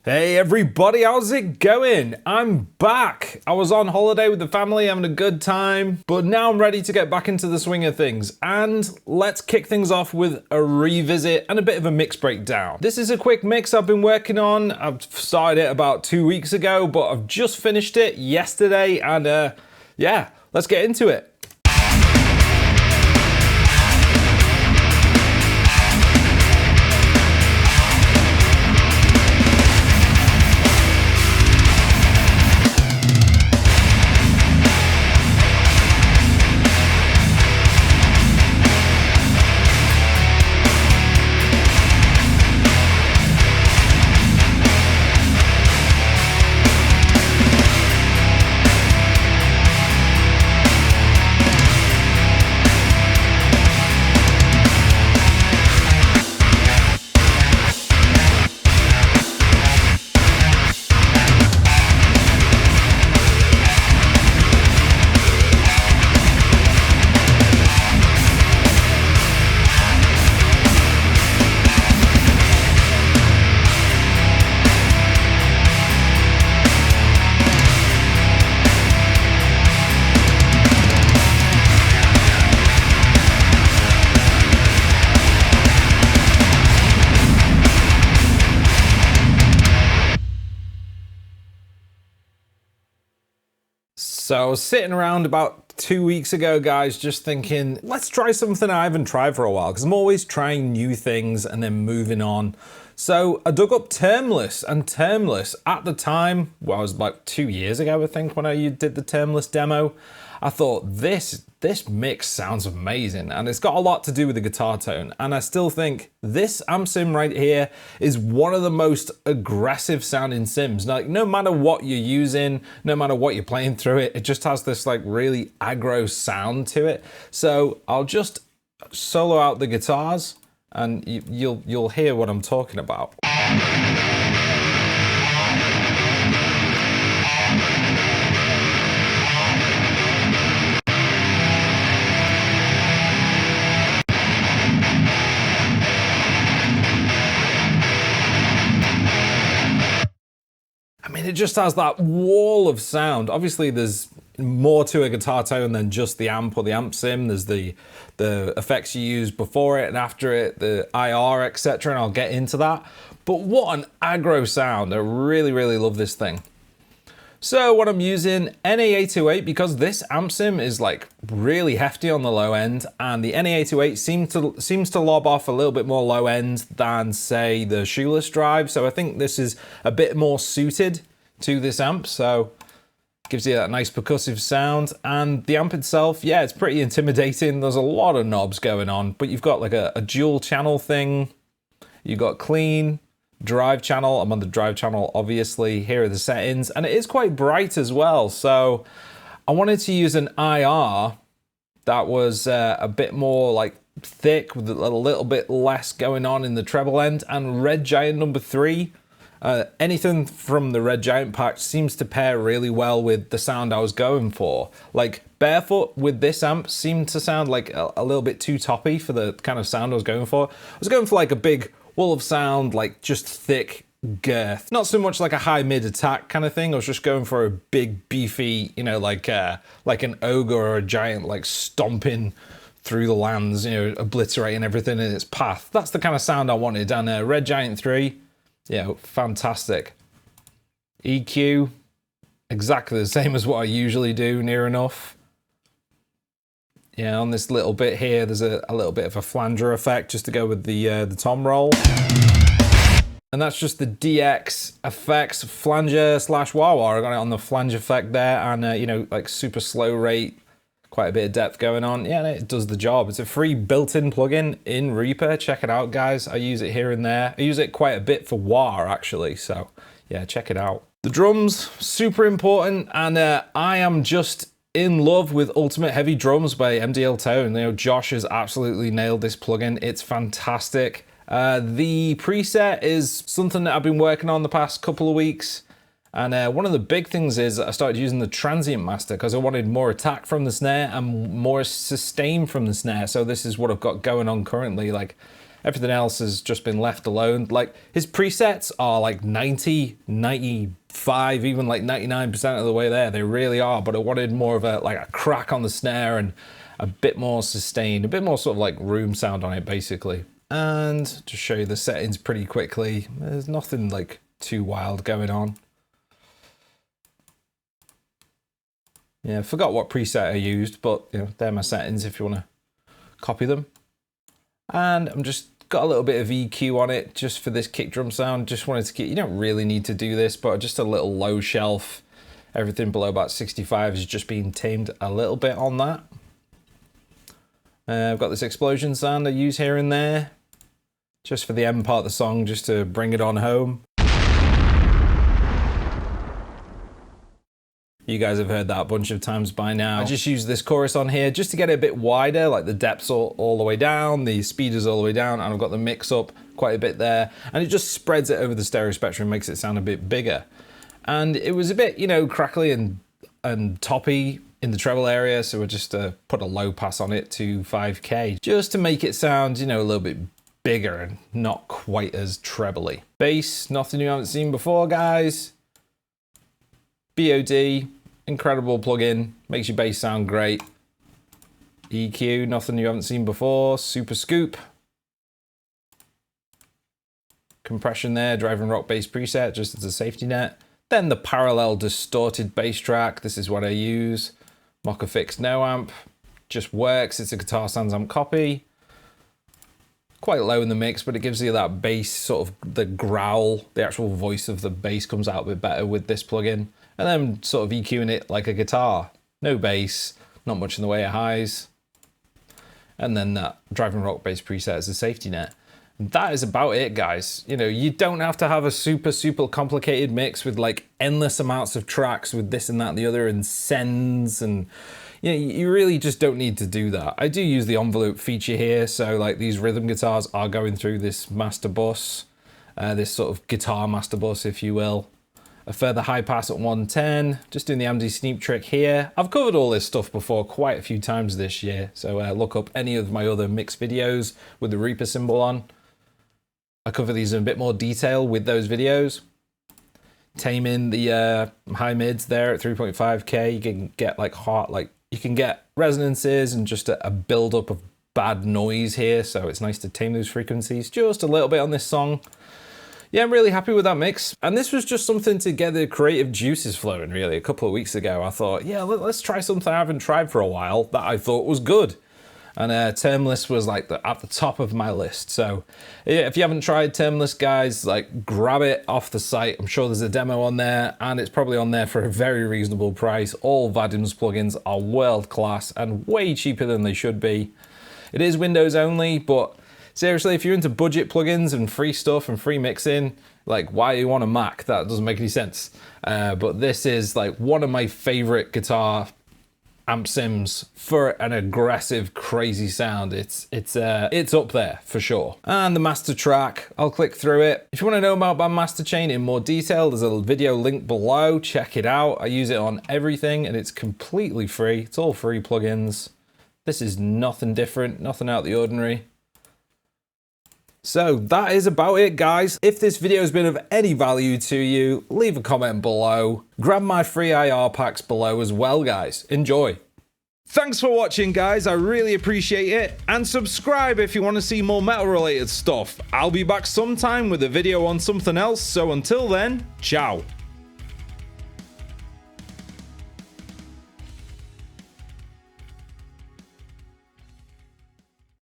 Hey everybody, how's it going? I'm back. I was on holiday with the family having a good time, but now I'm ready to get back into the swing of things. And let's kick things off with a revisit and a bit of a mix breakdown. This is a quick mix I've been working on. I've started it about 2 weeks ago, but I've just finished it yesterday and yeah, let's get into it. So I was sitting around about 2 weeks ago, guys, just thinking, let's try something I haven't tried for a while, because I'm always trying new things and then moving on. So I dug up Termless, and Termless at the time, well, it was about 2 years ago, I think, when I did the Termless demo. I thought this mix sounds amazing, and it's got a lot to do with the guitar tone, and I still think this amp sim right here is one of the most aggressive sounding sims. Like, no matter what you're using, no matter what you're playing through it, it just has this like really aggro sound to it. So I'll just solo out the guitars and you'll hear what I'm talking about. I mean, it just has that wall of sound. Obviously, there's more to a guitar tone than just the amp or the amp sim. There's the effects you use before it and after it, the IR, etc., and I'll get into that. But what an aggro sound. I really, really love this thing. So what I'm using, NA828, because this amp sim is like really hefty on the low end, and the NA828 seems to lob off a little bit more low end than, say, the Shoeless Drive. So I think this is a bit more suited to this amp. So gives you that nice percussive sound. And the amp itself, yeah, it's pretty intimidating. There's a lot of knobs going on, but you've got like a dual channel thing. You've got clean, drive channel. I'm on the drive channel, obviously. Here are the settings, and it is quite bright as well. So I wanted to use an IR that was a bit more like thick with a little bit less going on in the treble end, and Red Giant number 3. Anything from the Red Giant patch seems to pair really well with the sound I was going for. Like Barefoot with this amp seemed to sound like a little bit too toppy for the kind of sound I was going for. I was going for like a big wall of sound, like just thick girth. Not so much like a high mid attack kind of thing. I was just going for a big beefy, you know, like an ogre or a giant, like stomping through the lands, you know, obliterating everything in its path. That's the kind of sound I wanted. And Red Giant 3, yeah, fantastic. EQ, exactly the same as what I usually do, near enough. Yeah, on this little bit here, there's a little bit of a flanger effect just to go with the tom roll. And that's just the DX effects flanger / wah-wah. I got it on the flange effect there, and you know, like super slow rate, quite a bit of depth going on. Yeah, it does the job. It's a free built-in plugin in Reaper. Check it out, guys. I use it here and there. I use it quite a bit for wah, actually. So yeah, check it out. The drums, super important, and I am just in love with Ultimate Heavy Drums by MDL Tone. You know, Josh has absolutely nailed this plugin. It's fantastic. The preset is something that I've been working on the past couple of weeks. And one of the big things is I started using the Transient Master because I wanted more attack from the snare and more sustain from the snare. So this is what I've got going on currently. Like, Everything else has just been left alone. Like, his presets are like 90, 95, even like 99% of the way there. They really are, but I wanted more of a crack on the snare and a bit more sustained, a bit more sort of like room sound on it, basically. And to show you the settings pretty quickly, there's nothing like too wild going on. Yeah, forgot what preset I used, but you know, they're my settings if you want to copy them. And I'm just got a little bit of EQ on it just for this kick drum sound. Just wanted to get, you don't really need to do this, but just a little low shelf. Everything below about 65 is just being tamed a little bit on that. I've got this explosion sound I use here and there, just for the end part of the song, just to bring it on home. You guys have heard that a bunch of times by now. I just use this chorus on here just to get it a bit wider, like the depth's all the way down, the speed is all the way down, and I've got the mix up quite a bit there, and it just spreads it over the stereo spectrum, makes it sound a bit bigger. And it was a bit, you know, crackly and toppy in the treble area, so I just put a low pass on it to 5K, just to make it sound, you know, a little bit bigger and not quite as trebly. Bass, nothing you haven't seen before, guys. BOD. Incredible plugin, makes your bass sound great. EQ, nothing you haven't seen before. Super scoop. Compression there, drive and rock bass preset, just as a safety net. Then the parallel distorted bass track, this is what I use. Mocha Fix No Amp, just works, it's a Guitar Sans Amp copy. Quite low in the mix, but it gives you that bass, sort of the growl, the actual voice of the bass comes out a bit better with this plugin. And then sort of EQing it like a guitar. No bass, not much in the way of highs. And then that drive and rock bass preset as a safety net. That is about it, guys. You know, you don't have to have a super complicated mix with like endless amounts of tracks with this and that and the other and sends, and you know, you really just don't need to do that. I do use the envelope feature here, so like these rhythm guitars are going through this master bus, this sort of guitar master bus, if you will. A further high pass at 110, just doing the AMD sneak trick here. I've covered all this stuff before quite a few times this year, so look up any of my other mix videos with the Reaper symbol on. I cover these in a bit more detail with those videos. Taming the high mids there at 3.5K, you can get you can get resonances and just a build up of bad noise here, so it's nice to tame those frequencies just a little bit on this song. Yeah, I'm really happy with that mix. And this was just something to get the creative juices flowing, really. A couple of weeks ago, I thought, yeah, let's try something I haven't tried for a while that I thought was good. And Termless was like at the top of my list. So yeah, if you haven't tried Termless, guys, like grab it off the site. I'm sure there's a demo on there, and it's probably on there for a very reasonable price. All Vadim's plugins are world class and way cheaper than they should be. It is Windows only, but seriously, if you're into budget plugins and free stuff and free mixing, like, why do you want a Mac? That doesn't make any sense. But this is like one of my favorite guitar amp sims for an aggressive, crazy sound. It's up there for sure. And the master track, I'll click through it. If you want to know about my master chain in more detail, there's a video link below. Check it out. I use it on everything, and it's completely free. It's all free plugins. This is nothing different, nothing out of the ordinary. So that is about it, guys. If this video has been of any value to you, leave a comment below. Grab my free IR packs below as well, guys. Enjoy. Thanks for watching, guys. I really appreciate it. And subscribe if you want to see more metal related stuff. I'll be back sometime with a video on something else. So until then, ciao.